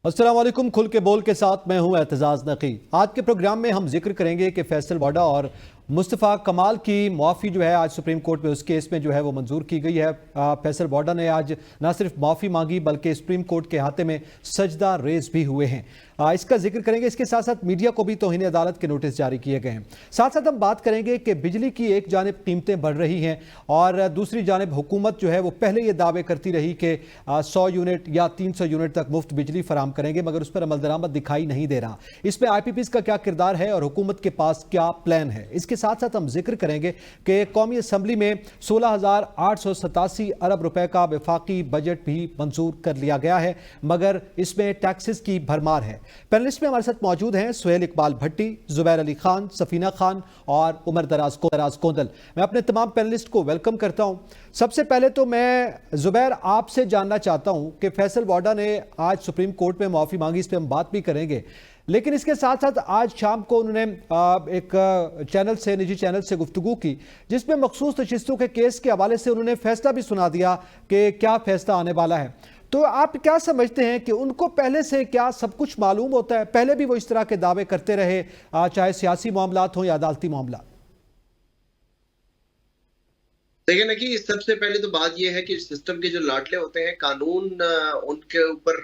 अस्सलाम वालेकुम। खुल के बोल के साथ मैं हूं एतजाज नकी। आज के प्रोग्राम में हम जिक्र करेंगे कि फैसल वाडा और मुस्तफ़ा कमाल की माफ़ी जो है आज सुप्रीम कोर्ट में उस केस में जो है वो मंजूर की गई है। फैसल वाडा ने आज ना सिर्फ माफ़ी मांगी बल्कि सुप्रीम कोर्ट के हाथे में सजदा रेज भी हुए हैं। इसका जिक्र करेंगे। इसके साथ साथ मीडिया को भी तौहीन अदालत के नोटिस जारी किए गए हैं। साथ साथ हम बात करेंगे कि बिजली की एक जानिब कीमतें बढ़ रही हैं और दूसरी जानिब हुकूमत जो है वो पहले ये दावे करती रही कि 100 यूनिट या 300 यूनिट तक मुफ्त बिजली फराम करेंगे, मगर उस पर अमल दरामद दिखाई नहीं दे रहा। इसमें IPPs का क्या किरदार है और हुकूमत के पास क्या प्लान है, इसके साथ साथ हम जिक्र करेंगे कि कौमी असम्बली में 16,887 अरब रुपए का वफाकी बजट भी मंजूर कर लिया गया है, मगर इसमें टैक्सेस की भरमार है। पैनलिस्ट में हमारे साथ मौजूद हैं सुहेल इकबाल भट्टी, जुबैर अली खान, सफीना खान और उमर दराज कोंदल। मैं अपने तमाम पैनलिस्ट को वेलकम करता हूं। सबसे पहले तो मैं जुबैर आपसे जानना चाहता हूं कि फैसल वाडा ने आज सुप्रीम कोर्ट में माफ़ी मांगी, इस पर हम बात भी करेंगे, लेकिन इसके साथ साथ आज शाम को उन्होंने एक चैनल से, निजी चैनल से गुफ्तगू की जिसमें मखसूस नशिस्तों के केस के हवाले से उन्होंने फैसला भी सुना दिया कि क्या फैसला आने वाला है। तो आप क्या समझते हैं कि उनको पहले से क्या सब कुछ मालूम होता है? पहले भी वो इस तरह के दावे करते रहे, चाहे सियासी मामलात हो या अदालती मामला। देखिए ना कि सबसे पहले तो बात यह है कि सिस्टम के जो लाडले होते हैं, कानून उनके ऊपर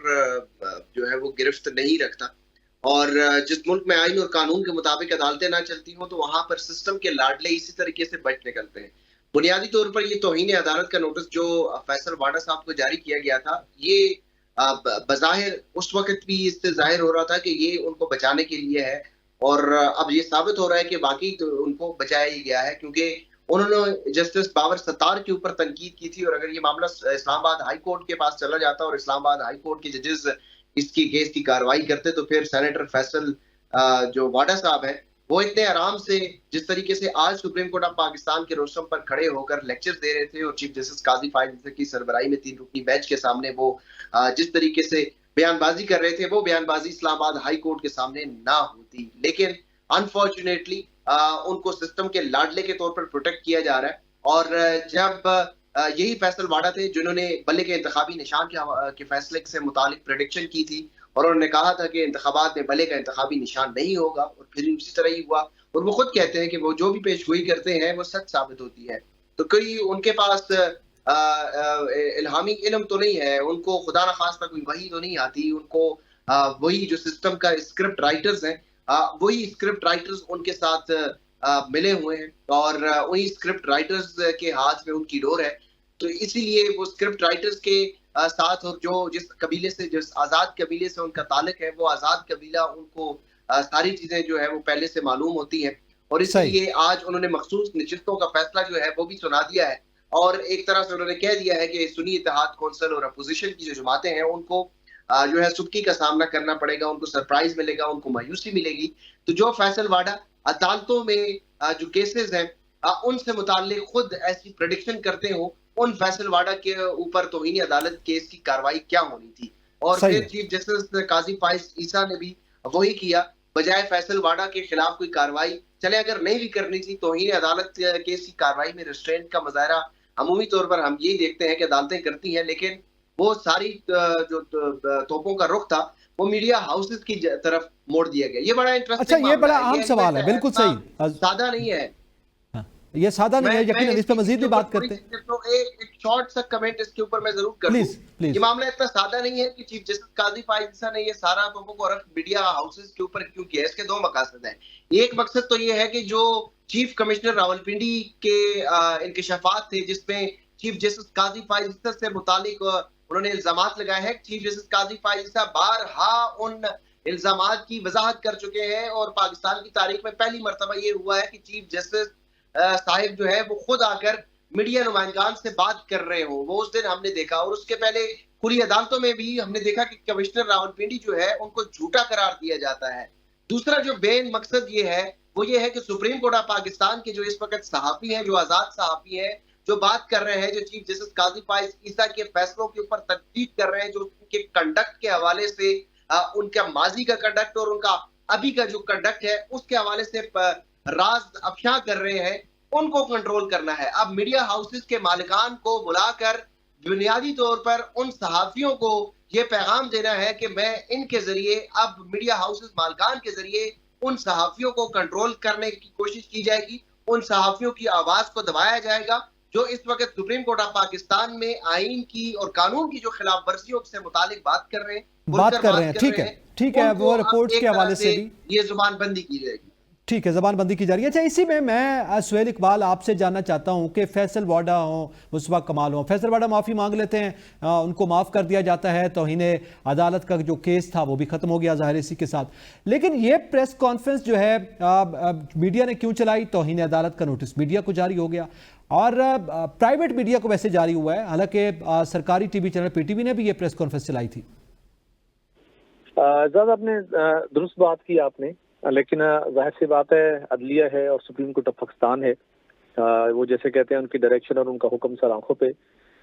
जो है वो गिरफ्त नहीं रखता। और जिस मुल्क में आइन और कानून के मुताबिक अदालतें ना चलती हों तो वहां पर सिस्टम के लाडले इसी तरीके से बच निकलते हैं। बुनियादी तौर पर ये तौहीन अदालत का नोटिस जो फैसल वाडा साहब को जारी किया गया था, ये बज़ाहिर उस वक्त भी इससे जाहिर हो रहा था कि ये उनको बचाने के लिए है, और अब ये साबित हो रहा है कि बाकी तो उनको बचाया ही गया है, क्योंकि उन्होंने जस्टिस बाबर सत्तार के ऊपर तनकीद की थी। और अगर ये मामला इस्लामाबाद हाई कोर्ट के पास चला जाता और इस्लामाबाद हाई कोर्ट के जजेस इसकी केस की कार्रवाई करते तो फिर सेनेटर फैसल जो वाडा साहब है वो इतने आराम से, जिस तरीके से आज सुप्रीम कोर्ट ऑफ पाकिस्तान के रोस्टम पर खड़े होकर लेक्चर दे रहे थे और चीफ जस्टिस काजी फाइज की सरबराही में 3 रुकनी बेंच के सामने वो जिस तरीके से बयानबाजी कर रहे थे, वो बयानबाजी इस्लामाबाद हाई कोर्ट के सामने ना होती। लेकिन अनफॉर्चुनेटली उनको सिस्टम के लाडले के तौर पर प्रोटेक्ट किया जा रहा है। और जब यही फैसल वाडा थे जिन्होंने बल्ले के इंतखाबी निशान के फैसले से मुतालिक प्रेडिक्शन की थी, और उन्होंने कहा था कि इंतखाबात में बल्ले का इंतखाबी निशान नहीं होगा, और फिर उसी तरह ही हुआ। और वो खुद कहते हैं कि वो जो भी पेशगोई करते हैं वो सच साबित होती है। तो कोई उनके पास इल्हामी इल्म तो नहीं है, उनको खुदा न खास्ता कोई वही तो नहीं आती, उनको वही जो सिस्टम का स्क्रिप्ट राइटर्स हैं, वही स्क्रिप्ट राइटर्स उनके साथ मिले हुए हैं, और वही स्क्रिप्ट राइटर्स के हाथ में उनकी डोर है। तो इसीलिए वो स्क्रिप्ट राइटर्स के साथ, और जो जिस कबीले से, जिस आजाद कबीले से उनका ताल्लुक है, वो आजाद कबीला उनको सारी चीजें जो है वो पहले से मालूम होती हैं, और इसलिए आज उन्होंने मखसूस नशिस्तों का फैसला जो है वो भी सुना दिया है। और एक तरह से उन्होंने कह दिया है कि सुन्नी इत्तेहाद कौंसिल और अपोजिशन की जो जमातें हैं उनको जो है सुबकी का सामना करना पड़ेगा, उनको सरप्राइज मिलेगा, उनको मायूसी मिलेगी। तो जो फैसल वाडा अदालतों में जो केसेस हैं उनसे मुताल्लिक खुद ऐसी प्रेडिक्शन करते हो, उन फैसल वाडा के ऊपर तौहीन अदालत केस की कार्रवाई क्या होनी थी। और फिर चीफ जस्टिस काजी फाइज ईसा ने भी वही किया, बजाय फैसल वाडा के खिलाफ कोई कार्रवाई, चले अगर नहीं भी करनी थी, तौहीन अदालत केस की कार्रवाई में रिस्ट्रेंट का मुजाहरा अमूमी तौर पर हम यही देखते हैं कि अदालतें करती हैं, लेकिन वो सारी जो तोपों का रुख था वो मीडिया हाउसेस की तरफ मोड़ दिया गया। ये बड़ा इंटरेस्टिंग, अच्छा, ये बड़ा अहम सवाल है। बिल्कुल सही, सादा नहीं है, ये सादा नहीं है, यकीनन इस पे मजीद भी बात करते हैं। तो एक शॉर्ट सा कमेंट इसके ऊपर मैं जरूर कर दूं। प्लीज। ये मामला इतना सादा नहीं है कि चीफ जस्टिस काजी फाइज ने ये सारा तोपों को रख मीडिया हाउसेस के ऊपर क्यों किया। इसके दो मकसद हैं। एक मकसद तो ये है कि जो चीफ कमिश्नर रावलपिंडी के इंकशाफात थे, जिसमें चीफ जस्टिस काजी फाइज से मुतालिक उन्होंने इल्जामात लगाए हैं, चीफ जस्टिस काजी फाइज बारहा उन इल्जामात की वजाहत कर चुके हैं, और पाकिस्तान की तारीख में पहली मरतबा ये हुआ है कि चीफ जस्टिस साहिब जो है वो खुद आकर मीडिया नुमाइंदान से बात कर रहे हो। वो उस दिन हमने देखा, और उसके पहले खुली अदालतों में भी हमने देखा कि कमिश्नर रावलपिंडी जो है उनको झूठा करार दिया जाता है। दूसरा जो बेन मकसद ये है वो ये है कि सुप्रीम कोर्ट ऑफ पाकिस्तान के जो इस वक्त सहाफी हैं, जो आजाद सहाफी हैं, जो बात कर रहे हैं, जो चीफ जस्टिस काजी फाइज ईसा के फैसलों के ऊपर तनकीद कर रहे हैं, जो उनके कंडक्ट के हवाले से, उनका माजी का कंडक्ट और उनका अभी का जो कंडक्ट है उसके हवाले से राज अफशा कर रहे हैं, उनको कंट्रोल करना है। अब मीडिया हाउसेस के मालिकान को बुलाकर बुनियादी तौर पर उन सहाफियों को ये पैगाम देना है कि मैं इनके जरिए अब मीडिया हाउसेस मालकान के जरिए उन सहाफियों को कंट्रोल करने की कोशिश की जाएगी, उन सहाफियों की आवाज को दबाया जाएगा जो इस वक्त सुप्रीम कोर्ट ऑफ पाकिस्तान में आइन की और कानून की जो खिलाफ वर्जियों से मुतालिक बात कर रहे हैं, बात कर रहे हैं, ठीक है, उनको वो अब रिपोर्ट्स एक के तरह हवाले से से भी ये जुबानबंदी की जाएगी। ठीक है, जबानबंदी की जा रही है। अच्छा, इसी में मैं सुहेल इकबाल आपसे जानना चाहता हूं कि फैसल वाडा हो, मुस्तफा कमाल हो, फैसल वाडा माफ़ी मांग लेते हैं, उनको माफ़ कर दिया जाता है, तौहीन अदालत का जो केस था वो भी ख़त्म हो गया ज़ाहिर इसी के साथ। लेकिन ये प्रेस कॉन्फ्रेंस जो है मीडिया ने क्यों चलाई? तौहीन अदालत का नोटिस मीडिया को जारी हो गया और प्राइवेट मीडिया को वैसे जारी हुआ है, हालांकि सरकारी टीवी चैनल पीटीवी ने भी ये प्रेस कॉन्फ्रेंस चलाई थी। ज़्यादा आपने दुरुस्त बात की आपने, लेकिन जाहिर सी बात है अदलिया है और सुप्रीम कोर्ट ऑफ पाकिस्तान है, वो जैसे कहते हैं उनकी डायरेक्शन और उनका हुक्म सर आंखों पे।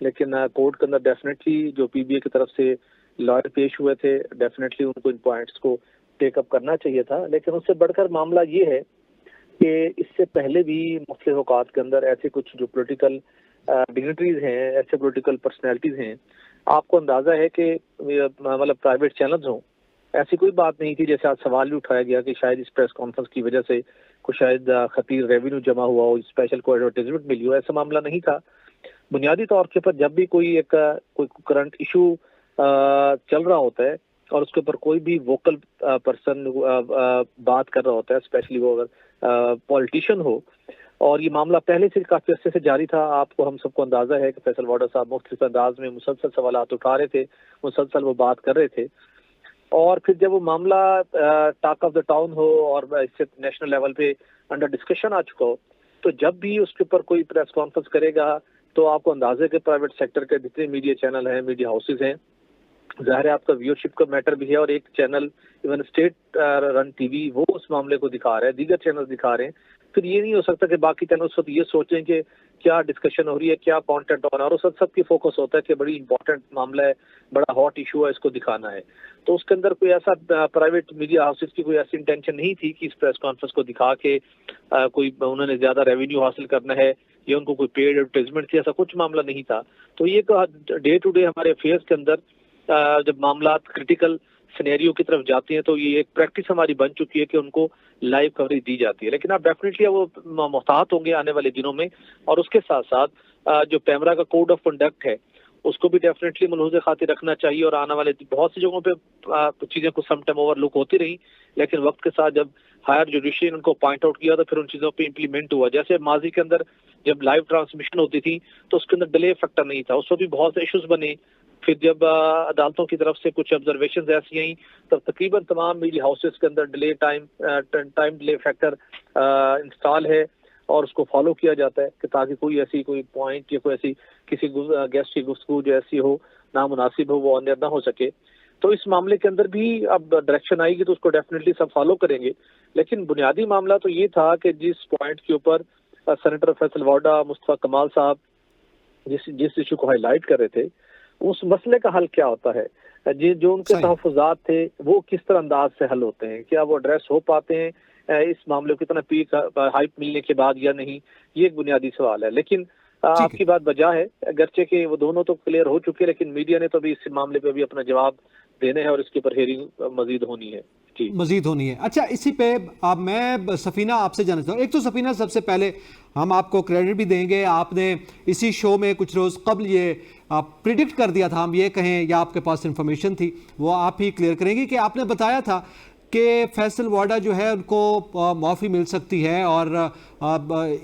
लेकिन कोर्ट के अंदर डेफिनेटली जो पीबीए की तरफ से लॉयर पेश हुए थे, डेफिनेटली उनको इन पॉइंट्स को टेकअप करना चाहिए था। लेकिन उससे बढ़कर मामला ये है कि इससे पहले भी मुख्तलिफ औकात के अंदर ऐसे कुछ जो पोलिटिकल डिग्निटरीज हैं, ऐसे पोलिटिकल पर्सनैलिटीज हैं, आपको अंदाजा है कि मतलब प्राइवेट चैनल्स हों, ऐसी कोई बात नहीं थी। जैसे आज सवाल भी उठाया गया कि शायद इस प्रेस कॉन्फ्रेंस की वजह से कुछ शायद खतीर रेवेन्यू जमा हुआ हो, स्पेशल कोई एडवर्टाइजमेंट मिली हो, ऐसा मामला नहीं था। बुनियादी तौर के ऊपर जब भी कोई करंट इशू चल रहा होता है और उसके ऊपर कोई भी वोकल पर्सन बात कर रहा होता है, स्पेशली वो अगर पॉलिटिशियन हो, और ये मामला पहले से काफी अर्से से जारी था। आपको हम सबको अंदाजा है कि फैसल वाडा साहब मुख्तलिफ अंदाज में मुसलसल सवालात उठा रहे थे, मुसलसल वो बात कर रहे थे, और फिर जब वो मामला टॉक ऑफ द टाउन हो और इससे नेशनल लेवल पे अंडर डिस्कशन आ चुका हो, तो जब भी उसके ऊपर कोई प्रेस कॉन्फ्रेंस करेगा तो आपको अंदाजे के प्राइवेट सेक्टर के जितने मीडिया चैनल हैं, मीडिया हाउसेज हैं, ज़ाहिर है आपका व्यूअरशिप का मैटर भी है, और एक channel even state run TV वो उस मामले को दिखा रहा है, दीगर चैनल दिखा रहे हैं। फिर ये नहीं हो सकता कि बाकी चैनल उस वक्त ये सोचें कि क्या डिस्कशन हो रही है, क्या कंटेंट हो रहा है, और उस वक्त सबकी फोकस होता है कि बड़ी इंपॉर्टेंट मामला है, बड़ा हॉट इशू है, इसको दिखाना है। तो उसके अंदर कोई ऐसा प्राइवेट मीडिया हाउसेज की कोई ऐसी इंटेंशन नहीं थी कि इस प्रेस कॉन्फ्रेंस को दिखा के कोई उन्होंने ज्यादा रेवेन्यू हासिल करना है या उनको कोई पेड एडवर्टाइजमेंट थी, ऐसा कुछ मामला नहीं था। तो ये डे टू डे हमारे अफेयर्स के अंदर जब मामला क्रिटिकल सिनेरियो की तरफ जाती हैं तो ये एक प्रैक्टिस हमारी बन चुकी है कि उनको लाइव कवरेज दी जाती है। लेकिन आप डेफिनेटली वो मोहतात होंगे आने वाले दिनों में, और उसके साथ साथ जो पैमरा का कोड ऑफ कंडक्ट है उसको भी डेफिनेटली मलहूज़ खातिर रखना चाहिए। और आने वाले बहुत सी जगहों पे चीजें कुछ सम टाइम ओवरलुक होती रही, लेकिन वक्त के साथ जब हायर जुडिशरी ने उनको पॉइंट आउट किया तो फिर उन चीजों पे इम्प्लीमेंट हुआ। जैसे माजी के अंदर जब लाइव ट्रांसमिशन होती थी तो उसके अंदर डिले फैक्टर नहीं था, उसमें भी बहुत से इश्यूज बने। फिर जब अदालतों की तरफ से कुछ ऑब्जर्वेशंस ऐसी आई तब तकरीबन तमाम मीडिया हाउसेस के अंदर delay time delay factor install है और उसको फॉलो किया जाता है कि ताकि कोई पॉइंट या कोई ऐसी किसी गेस्ट की गुफ्तगू जो ऐसी हो नामुनासिब हो वो ऑन एयर ना हो सके। तो इस मामले के अंदर भी अब डायरेक्शन आएगी तो उसको डेफिनेटली सब फॉलो करेंगे। लेकिन बुनियादी मामला तो ये था कि जिस पॉइंट के ऊपर सेनेटर फैसल वाडा, मुस्तफा कमाल साहब जिस इशू को हाईलाइट कर रहे थे, उस मसले का हल क्या होता है, जो उनके तहफ़्फ़ुज़ात थे वो किस तरह अंदाज से हल होते हैं, क्या वो एड्रेस हो पाते हैं इस मामले को इतना पीक हाइप मिलने के बाद या नहीं, ये एक बुनियादी सवाल है। लेकिन आपकी बात बजा है, अगरचे कि वो दोनों तो क्लियर हो चुके, लेकिन मीडिया ने तो अभी इस मामले पे भी अपना जवाब देने हैं और इसके ऊपर हेयरिंग मजीद होनी है। मजीद होनी है। अच्छा, इसी पे अब मैं सफीना आपसे जानना चाहता हूँ। एक तो सफीना, सबसे पहले हम आपको क्रेडिट भी देंगे, आपने इसी शो में कुछ रोज़ कबल ये प्रिडिक्ट कर दिया था, हम ये कहें, या आपके पास इंफॉर्मेशन थी, वो आप ही क्लियर करेंगे कि आपने बताया था कि फैसल वाडा जो है उनको माफ़ी मिल सकती है और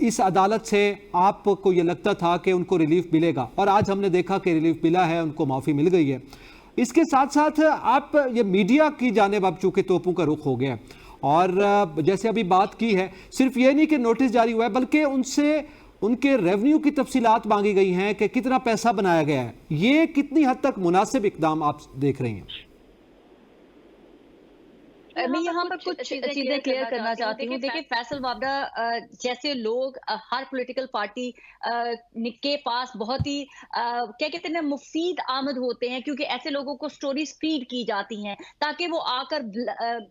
इस अदालत से आपको ये लगता था कि उनको रिलीफ मिलेगा, और आज हमने देखा कि रिलीफ मिला है, उनको माफ़ी मिल गई है। इसके साथ साथ आप ये मीडिया की जानिब अब चूंकि तोपों का रुख हो गया, और जैसे अभी बात की है, सिर्फ ये नहीं कि नोटिस जारी हुआ है बल्कि उनसे उनके रेवेन्यू की तफसीलात मांगी गई हैं कि कितना पैसा बनाया गया है। ये कितनी हद तक मुनासिब इकदाम आप देख रहे हैं? मैं यहाँ पर कुछ चीजें क्लियर करना चाहती हूँ। देखिए, फैसल वाबड़ा जैसे लोग हर पॉलिटिकल पार्टी के पास बहुत ही क्या कहते हैं, मुफीद आमद होते हैं, क्योंकि ऐसे लोगों को स्टोरीज फीड की जाती हैं ताकि वो आकर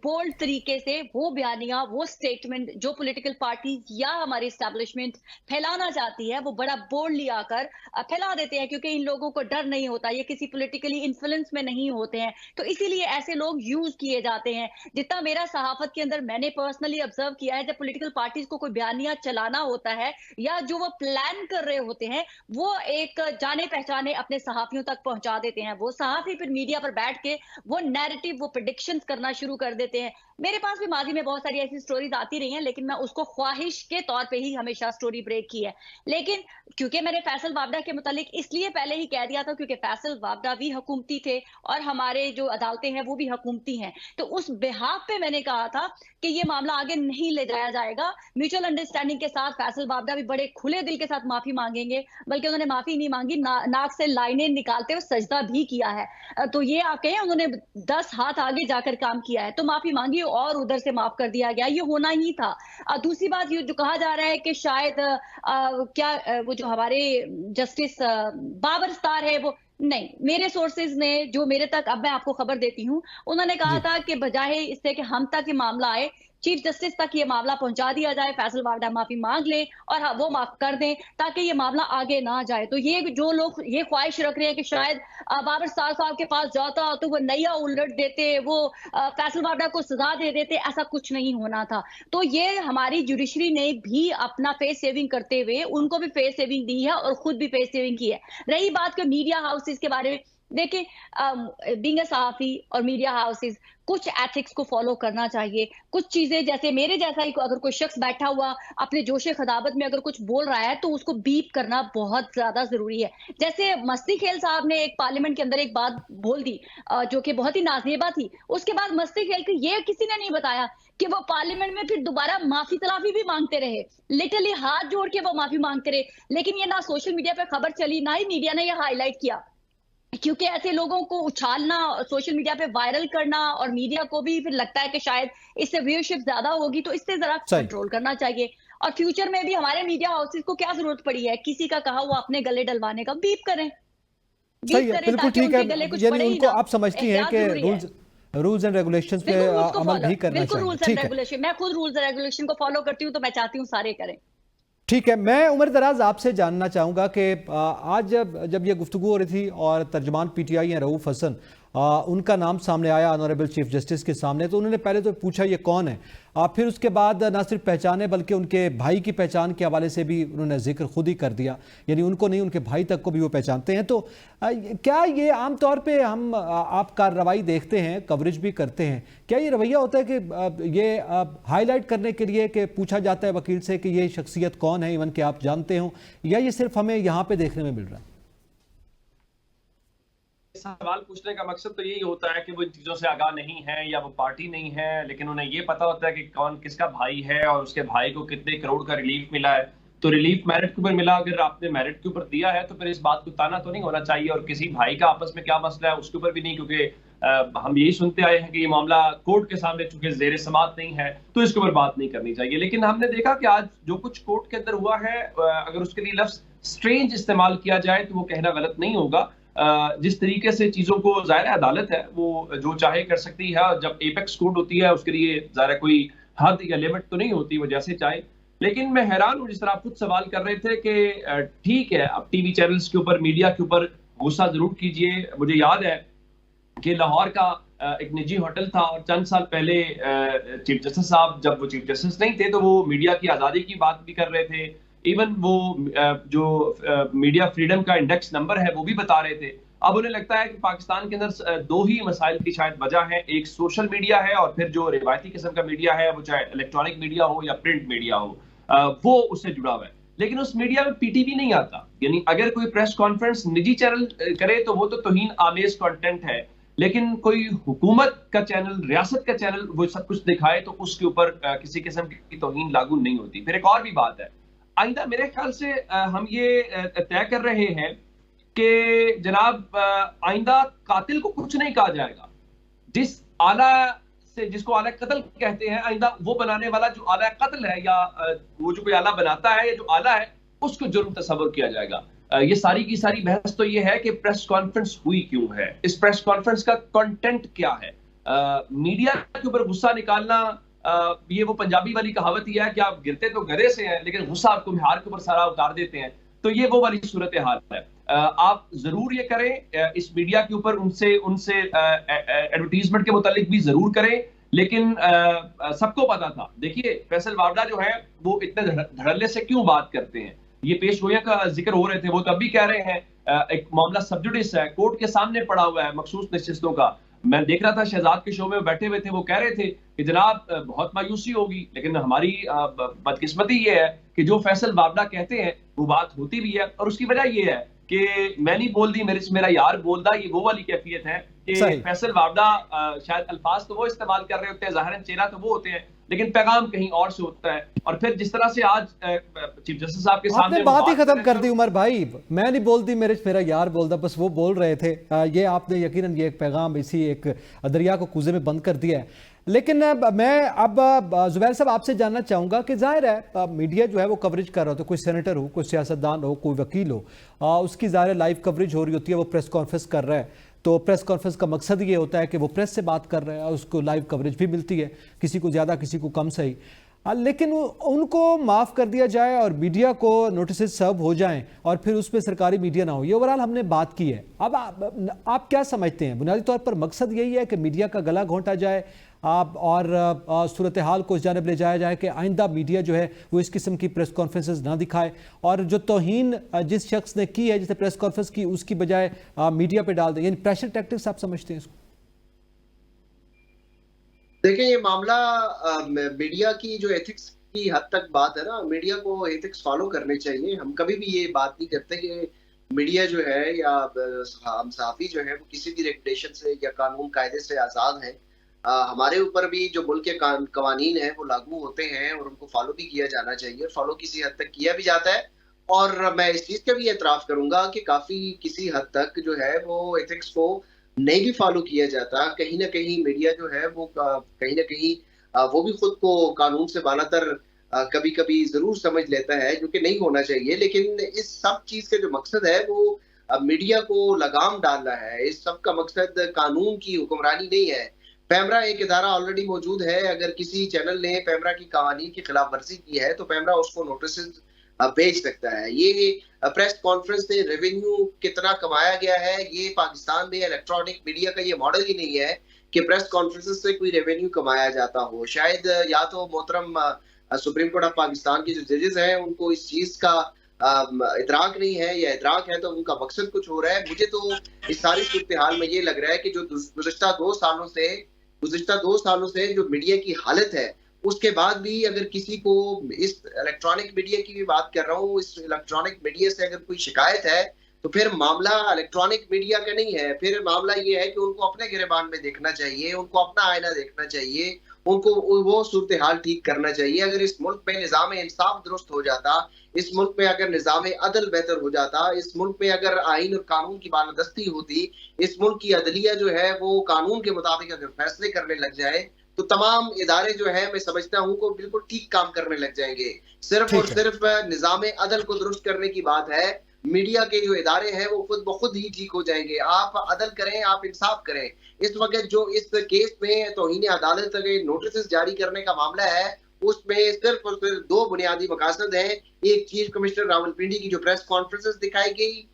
बोल्ड तरीके से वो बयानियां, वो स्टेटमेंट जो पॉलिटिकल पार्टी या हमारी एस्टैब्लिशमेंट फैलाना चाहती है वो बड़ा बोल्डली आकर फैला देते हैं, क्योंकि इन लोगों को डर नहीं होता, ये किसी पॉलिटिकली इन्फ्लुएंस में नहीं होते हैं, तो इसीलिए ऐसे लोग यूज किए जाते हैं। जितना मेरा सहाफत के अंदर मैंने पर्सनली ऑब्जर्व किया है, जब पॉलिटिकल पार्टीज को कोई बयानिया चलाना होता है या जो वो प्लान कर रहे होते हैं, वो एक जाने पहचाने अपने सहाफियों तक पहुंचा देते हैं। वो सहाफी फिर मीडिया पर बैठ के वो नैरेटिव, वो प्रेडिक्शंस करना शुरू कर देते हैं। मेरे पास भी माजी में बहुत सारी ऐसी स्टोरीज आती रही हैं, लेकिन मैं उसको ख्वाहिश के तौर पे ही हमेशा स्टोरी ब्रेक की है। लेकिन क्योंकि मैंने फैसल वाबड़ा के मुतालिक इसलिए पहले ही कह दिया था क्योंकि फैसल वाबड़ा भी हुकूमती थे और हमारे जो अदालतें हैं वो भी हुकूमती हैं, तो उस बिहाफ पे मैंने कहा था कि ये मामला आगे नहीं ले जाया जाएगा। म्यूचुअल अंडरस्टैंडिंग के साथ फैसल वाबड़ा भी बड़े खुले दिल के साथ माफी मांगेंगे, बल्कि उन्होंने माफी नहीं मांगी, नाक से लाइनें निकालते हुए सजदा भी किया है। तो ये आप कहें उन्होंने 10 हाथ आगे जाकर काम किया है, तो माफी मांगी और उधर से माफ कर दिया गया, ये होना ही था। दूसरी बात ये जो कहा जा रहा है कि शायद वो जो हमारे जस्टिस बाबर स्टार है, वो नहीं, मेरे सोर्सेज ने जो मेरे तक, अब मैं आपको खबर देती हूं, उन्होंने कहा था कि बजाय इससे कि हम तक ये मामला आए, चीफ जस्टिस तक ये मामला पहुंचा दिया जाए, फैसल वाबड़ा माफी मांग लें और हाँ, वो माफ कर दें ताकि ये मामला आगे ना जाए। तो ये जो लोग ये ख्वाहिश रख रहे हैं कि शायद बाबर स्टार साहब के पास जाता तो वो नया उलट देते, वो फैसल वाबड़ा को सजा दे देते, ऐसा कुछ नहीं होना था। तो ये हमारी जुडिशरी ने भी अपना फेस सेविंग करते हुए उनको भी फेस सेविंग दी है और खुद भी फेस सेविंग की है। रही बात के मीडिया हाउसेस के बारे में, देखिए, बीइंग अ सहाफी और मीडिया हाउसेस कुछ एथिक्स को फॉलो करना चाहिए। कुछ चीजें, जैसे मेरे जैसा ही अगर कोई शख्स बैठा हुआ अपने जोशे खदाबत में अगर कुछ बोल रहा है तो उसको बीप करना बहुत ज्यादा जरूरी है। जैसे मस्ती खेल साहब ने एक पार्लियामेंट के अंदर एक बात बोल दी जो कि बहुत ही नाजेबा थी, उसके बाद मस्ती खेल के ये किसी ने नहीं बताया कि वो पार्लियामेंट में फिर दोबारा माफी तलाफी भी मांगते रहे, लिटरली हाथ जोड़ के वो माफी मांगते रहे, लेकिन ये ना सोशल मीडिया पे खबर चली, ना ही मीडिया ने ये हाईलाइट किया, क्योंकि ऐसे लोगों को उछालना, सोशल मीडिया पे वायरल करना, और मीडिया को भी फिर लगता है कि शायद इससे व्यूअरशिप ज्यादा होगी, तो इससे जरा कंट्रोल करना चाहिए। और फ्यूचर में भी हमारे मीडिया हाउसेस को क्या जरूरत पड़ी है किसी का कहा हुआ अपने गले डलवाने का, बीप करें, सही है, बिल्कुल ठीक है। यानी उनको आप समझती हैं कि रूल्स एंड रेगुलेशंस पे अमल भी करना चाहिए। रूल्स एंड रेगुलेशन, मैं खुद रूल्स एंड रेगुलेशन को फॉलो करती हूँ, तो मैं चाहती हूँ सारे करें। ठीक है, मैं उमर दराज आपसे जानना चाहूँगा कि आज जब ये गुफ्तगू हो रही थी और तर्जमान पीटीआई हैं रऊफ हसन, उनका नाम सामने आया ऑनरेबल चीफ जस्टिस के सामने, तो उन्होंने पहले तो पूछा ये कौन है, फिर उसके बाद ना सिर्फ पहचाने बल्कि उनके भाई की पहचान के हवाले से भी उन्होंने जिक्र खुद ही कर दिया, यानी उनको नहीं उनके भाई तक को भी वो पहचानते हैं। तो क्या ये आम तौर पे हम आप कार्रवाई देखते हैं, कवरेज भी करते हैं, क्या ये रवैया होता है कि ये हाईलाइट करने के लिए कि पूछा जाता है वकील से कि ये शख्सियत कौन है, इवन कि आप जानते हो, या ये सिर्फ हमें यहाँ पे देखने में मिल रहा है? सवाल पूछने का मकसद तो यही होता है कि वो इन चीजों से आगाह नहीं है या वो पार्टी नहीं है, लेकिन उन्हें ये पता होता है कि कौन किसका भाई है और उसके भाई को कितने करोड़ का रिलीफ मिला है। तो रिलीफ मेरिट के ऊपर मिला, अगर आपने मेरिट के ऊपर दिया है तो फिर इस बात को ताना तो नहीं होना चाहिए, और किसी भाई का आपस में क्या मसला है उसके ऊपर भी नहीं, क्योंकि हम यही सुनते आए हैं कि ये मामला कोर्ट के सामने चूंकि जेर समात नहीं है तो इसके ऊपर बात नहीं करनी चाहिए। लेकिन हमने देखा कि आज जो कुछ कोर्ट के अंदर हुआ है, अगर उसके लिए लफ्ज स्ट्रेंज इस्तेमाल किया जाए तो वो कहना गलत नहीं होगा। जिस तरीके से चीजों को, ज़ाहिर अदालत है वो जो चाहे कर सकती है, जब एपेक्स कोर्ट होती है उसके लिए ज़ाहिर कोई हद या लिमिट तो नहीं होती, वो जैसे चाहे। लेकिन मैं हैरान हूँ, जिस तरह आप खुद सवाल कर रहे थे कि ठीक है अब टीवी चैनल्स के ऊपर, मीडिया के ऊपर गुस्सा जरूर कीजिए। मुझे याद है कि लाहौर का एक निजी होटल था और चंद साल पहले चीफ जस्टिस साहब, जब वो चीफ जस्टिस नहीं थे, तो वो मीडिया की आज़ादी की बात भी कर रहे थे, इवन वो जो मीडिया फ्रीडम का इंडेक्स नंबर है वो भी बता रहे थे। अब उन्हें लगता है कि पाकिस्तान के अंदर दो ही मसाइल की शायद वजह है, एक सोशल मीडिया है और फिर जो रिवायती किस्म का मीडिया है, वो चाहे इलेक्ट्रॉनिक मीडिया हो या प्रिंट मीडिया हो, वो उससे जुड़ा हुआ है। लेकिन उस मीडिया में पीटीवी नहीं आता, यानी अगर कोई प्रेस कॉन्फ्रेंस निजी चैनल करे तो वो तो तौहीन आमेज कंटेंट है, लेकिन कोई हुकूमत का चैनल, रियासत का चैनल वो सब कुछ दिखाए तो उसके ऊपर किसी किस्म की तौहीन लागू नहीं होती। फिर एक और भी बात है, आइंदा मेरे ख्याल से हम ये तय कर रहे हैं कि जनाब आइंदा कातिल को कुछ नहीं कहा जाएगा। जिस आला से जिसको आला कत्ल कहते हैं, आइंदा वो बनाने वाला जो आला कत्ल है या वो जो कोई आला बनाता है या जो आला है उसको जुर्म तस्वर किया जाएगा। ये सारी की सारी बहस तो ये है कि प्रेस कॉन्फ्रेंस हुई क्यों है, इस प्रेस कॉन्फ्रेंस का कंटेंट क्या है। मीडिया के ऊपर गुस्सा निकालना, ये वो पंजाबी वाली कहावत ही है कि आप गिरते तो गधे से हैं लेकिन गुस्सा आपको बिहार के ऊपर सारा उतार देते हैं, तो ये वो वाली सूरत हाल है। आप जरूर ये करें, इस मीडिया के ऊपर उनसे एडवर्टीजमेंट के मुतालिक भी जरूर करें, लेकिन सबको पता था। देखिए फैसल वावड़ा जो है वो इतने धड़ल्ले से क्यों बात करते हैं, ये पेशगोइयां का जिक्र हो रहे थे, वो तो अभी कह रहे हैं एक मामला सब जुडिस है, कोर्ट के सामने पड़ा हुआ है मखसूस नशिस्तों का। मैं देख रहा था शहजाद के शो में बैठे हुए थे, वो कह रहे थे कि जनाब बहुत मायूसी होगी, लेकिन हमारी बदकिस्मती ये है कि जो फैसल वावड़ा कहते हैं वो बात होती भी है, और उसकी वजह ये है कि मैं नहीं बोल दी मेरा यार बोलदा, ये वो वाली कैफियत है कि फैसल वावड़ा शायद अल्फाज तो वो इस्तेमाल कर रहे होते हैं, ज़ाहिरन चेहरा तो वो होते हैं, लेकिन पैगाम कहीं और से होता है। और फिर जिस तरह से आज चीफ जस्टिस साहब के सामने बात ही खत्म कर दी उमर भाई, मैं नहीं बोलती मेरा यार बोलता, बस वो बोल रहे थे। ये आपने यकीनन ये एक पैगाम इसी एक दरिया को कूजे में बंद कर दिया है। लेकिन मैं अब जुबैर साहब आपसे जानना चाहूँगा कि जाहिर है मीडिया जो है वो कवरेज कर रहा हो, तो कोई सेनेटर हो, कोई सियासतदान हो, कोई वकील हो, उसकी ज़ाहिर लाइव कवरेज हो रही होती है, वो प्रेस कॉन्फ्रेंस कर रहा है, तो प्रेस कॉन्फ्रेंस का मकसद ये होता है कि वो प्रेस से बात कर रहा है, उसको लाइव कवरेज भी मिलती है, किसी को ज़्यादा किसी को कम सही। लेकिन उनको माफ़ कर दिया जाए और मीडिया को नोटिस सर्व हो जाएं और फिर उसमें सरकारी मीडिया ना हो, ये ओवरऑल हमने बात की है। अब आप क्या समझते हैं, बुनियादी तौर पर मकसद यही है कि मीडिया का गला घोंटा जाए आप और सूरत हाल को इस जानिब ले जाया जाए कि आइंदा मीडिया जो है वो इस किस्म की प्रेस कॉन्फ्रेंसेस ना दिखाए, और जो तौहीन जिस शख्स ने की है, जिसने प्रेस कॉन्फ्रेंस की, उसकी बजाय मीडिया पे डाल दें, यानी प्रेशर टैक्टिक्स आप समझते हैं इसको? देखिए ये मामला मीडिया की जो एथिक्स की हद तक बात है ना, मीडिया को एथिक्स फॉलो करने चाहिए। हम कभी भी ये बात नहीं करते कि मीडिया जो है या हम सहाफ़ी जो है वो किसी भी रेगुलेशन से या कानून कायदे से आज़ाद हैं। हमारे ऊपर भी जो मुल्क के कवानीन हैं वो लागू होते हैं और उनको फॉलो भी किया जाना चाहिए, फॉलो किसी हद तक किया भी जाता है। और मैं इस चीज़ का भी एतराफ़ करूँगा कि काफ़ी किसी हद तक जो है वो एथिक्स को नहीं भी फॉलो किया जाता। कहीं ना कहीं मीडिया जो है वो कहीं ना कहीं वो भी खुद को कानून से बालातर कभी कभी जरूर समझ लेता है, जो कि नहीं होना चाहिए। लेकिन इस सब चीज का जो मकसद है वो मीडिया को लगाम डालना है। इस सब का मकसद कानून की हुक्मरानी नहीं है। पैमरा एक इदारा ऑलरेडी मौजूद है, अगर किसी चैनल ने पैमरा की कवानीन की खिलाफ वर्जी की है तो पैमरा उसको नोटिस भेज सकता है। ये प्रेस कॉन्फ्रेंस से रेवेन्यू कितना कमाया गया है, ये पाकिस्तान में इलेक्ट्रॉनिक मीडिया का ये मॉडल ही नहीं है कि प्रेस कॉन्फ्रेंस से कोई रेवेन्यू कमाया जाता हो। शायद या तो मोहतरम सुप्रीम कोर्ट ऑफ पाकिस्तान के जो जजेस हैं उनको इस चीज का इदराक नहीं है, या इदराक है तो उनका मकसद कुछ हो रहा है। मुझे तो इस सारी सूरत हाल में ये लग रहा है कि जो गुज़िश्ता 2 सालों से जो मीडिया की हालत है, उसके बाद भी अगर किसी को, इस इलेक्ट्रॉनिक मीडिया की भी बात कर रहा हूँ, इस इलेक्ट्रॉनिक मीडिया से अगर कोई शिकायत है तो फिर मामला इलेक्ट्रॉनिक मीडिया का नहीं है, फिर मामला ये है कि उनको अपने गिरबान में देखना चाहिए, उनको अपना आईना देखना चाहिए, उनको वो सूरत हाल ठीक करना चाहिए। अगर इस मुल्क में निज़ाम इंसाफ दुरुस्त हो जाता, इस मुल्क में अगर निज़ाम अदल बेहतर हो जाता, इस मुल्क में अगर आईन और कानून की बालादस्ती होती, इस मुल्क की अदलिया जो है वो कानून के मुताबिक अगर फैसले करने लग जाए, तो तमाम इदारे जो है मैं समझता हूँ को बिल्कुल ठीक काम करने लग जाएंगे। सिर्फ और सिर्फ निज़ाम अदल को दुरुस्त करने की बात है। मीडिया के जो इदारे हैं वो खुद ब खुद ही ठीक हो जाएंगे। आप अदल करें, आप इंसाफ करें। इस वक्त जो इस केस में तौहीन अदालत के नोटिस जारी करने का मामला है, उसमें सिर्फ और सिर्फ 2 बुनियादी मकासद हैं। एक, चीफ कमिश्नर रावलपिंडी की जो प्रेस कॉन्फ्रेंसेस दिखाई गई,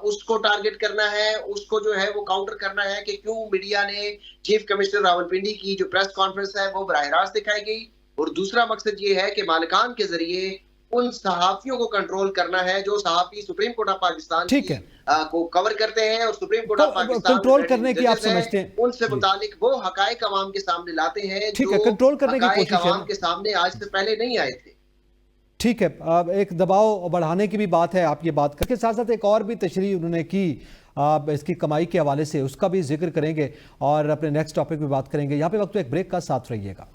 उसको टारगेट करना है, उसको जो है वो काउंटर करना है कि क्यों मीडिया ने चीफ कमिश्नर रावलपिंडी की जो प्रेस कॉन्फ्रेंस है वो बराह रास्त दिखाई गई। और दूसरा मकसद ये है कि मालिकान के जरिए उन सहाफियों को कंट्रोल करना है जो सहाफी सुप्रीम कोर्ट ऑफ पाकिस्तान को कवर करते हैं, और supreme court of Pakistan control करने की आप समझते हैं उनसे मुतालिक वो हकायक अवाम के सामने लाते हैं जो कंट्रोल करने की कोशिश अवाम के सामने आज से पहले नहीं आए थे। ठीक है, एक दबाव बढ़ाने की भी बात है, आप ये बात करके साथ साथ एक और भी तशरीह उन्होंने की इसकी कमाई के हवाले से, उसका भी जिक्र करेंगे और अपने नेक्स्ट टॉपिक में बात करेंगे। यहाँ पे वक्त एक ब्रेक का साथ रहिएगा।